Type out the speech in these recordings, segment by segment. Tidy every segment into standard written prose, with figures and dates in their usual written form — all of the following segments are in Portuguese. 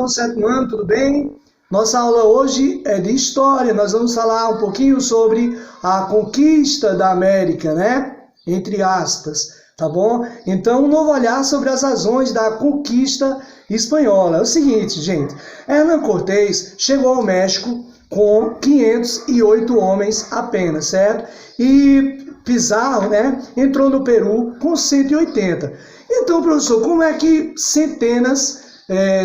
pessoal do 7º ano, tudo bem? Nossa aula hoje é de História, nós vamos falar um pouquinho sobre a conquista da América, né? Entre aspas, tá bom? Então, um novo olhar sobre as razões da conquista espanhola. É o seguinte, gente, Hernán Cortés chegou ao México com 508 homens apenas, certo? E Pizarro, né, entrou no Peru com 180. Então, professor, como é que centenas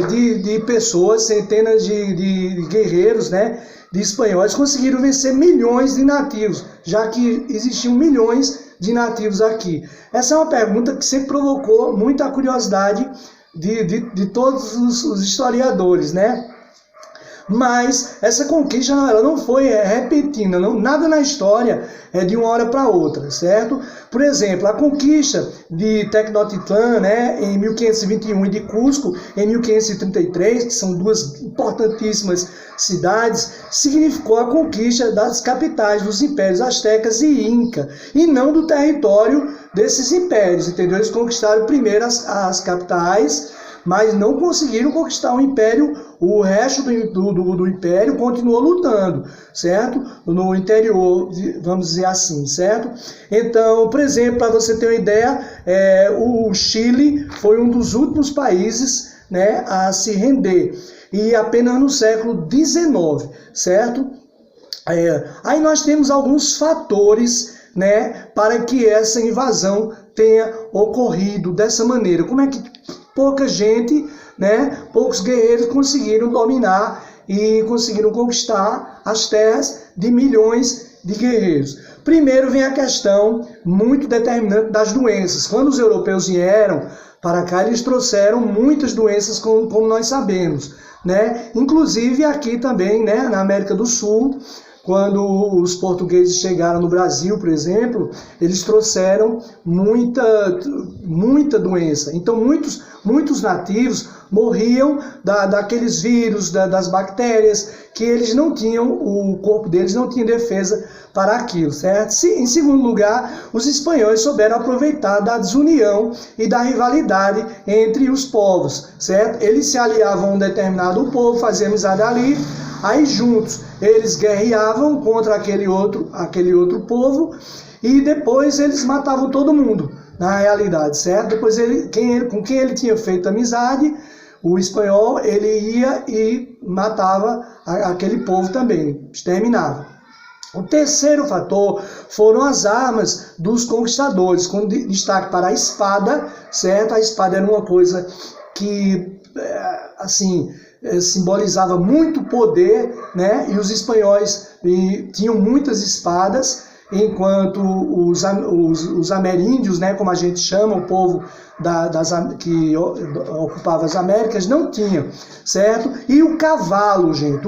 de pessoas, centenas de guerreiros, né, de espanhóis, conseguiram vencer milhões de nativos, já que existiam milhões de nativos aqui? Essa é uma pergunta que sempre provocou muita curiosidade de todos os historiadores, né? Mas essa conquista ela não foi repentina, nada na história é de uma hora para outra, certo? Por exemplo, a conquista de Tenochtitlan, né, em 1521 e de Cusco em 1533, que são duas importantíssimas cidades, significou a conquista das capitais dos impérios astecas e inca, e não do território desses impérios, entendeu? Eles conquistaram primeiro as capitais, mas não conseguiram conquistar o império. O resto do império continuou lutando, certo? No interior, vamos dizer assim, certo? Então, por exemplo, para você ter uma ideia, o Chile foi um dos últimos países, né, a se render, e apenas no século XIX, certo? Aí nós temos alguns fatores, né, para que essa invasão tenha ocorrido dessa maneira. Como é que pouca gente, né, poucos guerreiros conseguiram dominar e conseguiram conquistar as terras de milhões de guerreiros? Primeiro vem a questão muito determinante das doenças. Quando os europeus vieram para cá, eles trouxeram muitas doenças, como nós sabemos, né? Inclusive aqui também, né, na América do Sul, quando os portugueses chegaram no Brasil, por exemplo, eles trouxeram muita doença. Então, muitos nativos morriam daqueles vírus, das bactérias, que eles não tinham, o corpo deles não tinha defesa para aquilo, certo? Em segundo lugar, os espanhóis souberam aproveitar da desunião e da rivalidade entre os povos, certo? Eles se aliavam a um determinado povo, faziam amizade ali, aí juntos eles guerreavam contra aquele outro povo e depois eles matavam todo mundo, na realidade, certo? Depois com quem ele tinha feito amizade, o espanhol, ele ia e matava aquele povo também, exterminava. O terceiro fator foram as armas dos conquistadores, com destaque para a espada, certo? A espada era uma coisa que, assim, simbolizava muito poder, né? E os espanhóis tinham muitas espadas, enquanto os ameríndios, né, como a gente chama, o povo que ocupava as Américas, não tinham, certo? E o cavalo, gente,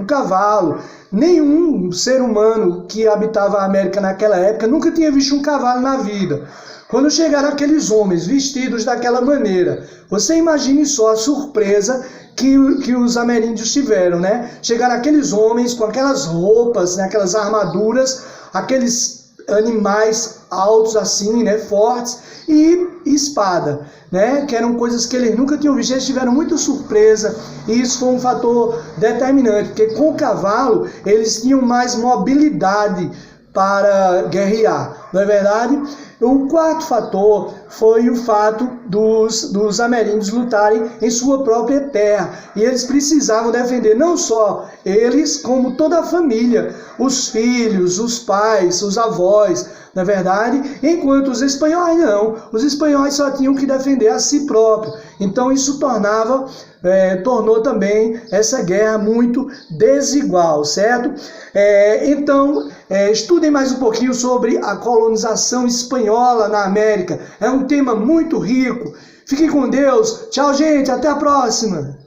nenhum ser humano que habitava a América naquela época nunca tinha visto um cavalo na vida. Quando chegaram aqueles homens vestidos daquela maneira, você imagine só a surpresa que os ameríndios tiveram, né? Chegaram aqueles homens com aquelas roupas, né, aquelas armaduras, aqueles animais altos assim, né, fortes, e espada, né, que eram coisas que eles nunca tinham visto. Eles tiveram muita surpresa, e isso foi um fator determinante, porque com o cavalo eles tinham mais mobilidade para guerrear, não é verdade? O quarto fator foi o fato dos ameríndios lutarem em sua própria terra. E eles precisavam defender não só eles, como toda a família, os filhos, os pais, os avós, na verdade, enquanto os espanhóis não. Os espanhóis só tinham que defender a si próprios. Então isso tornou também essa guerra muito desigual, certo? Então, estudem mais um pouquinho sobre a colonização espanhola na América. É um tema muito rico. Fiquem com Deus. Tchau, gente. Até a próxima.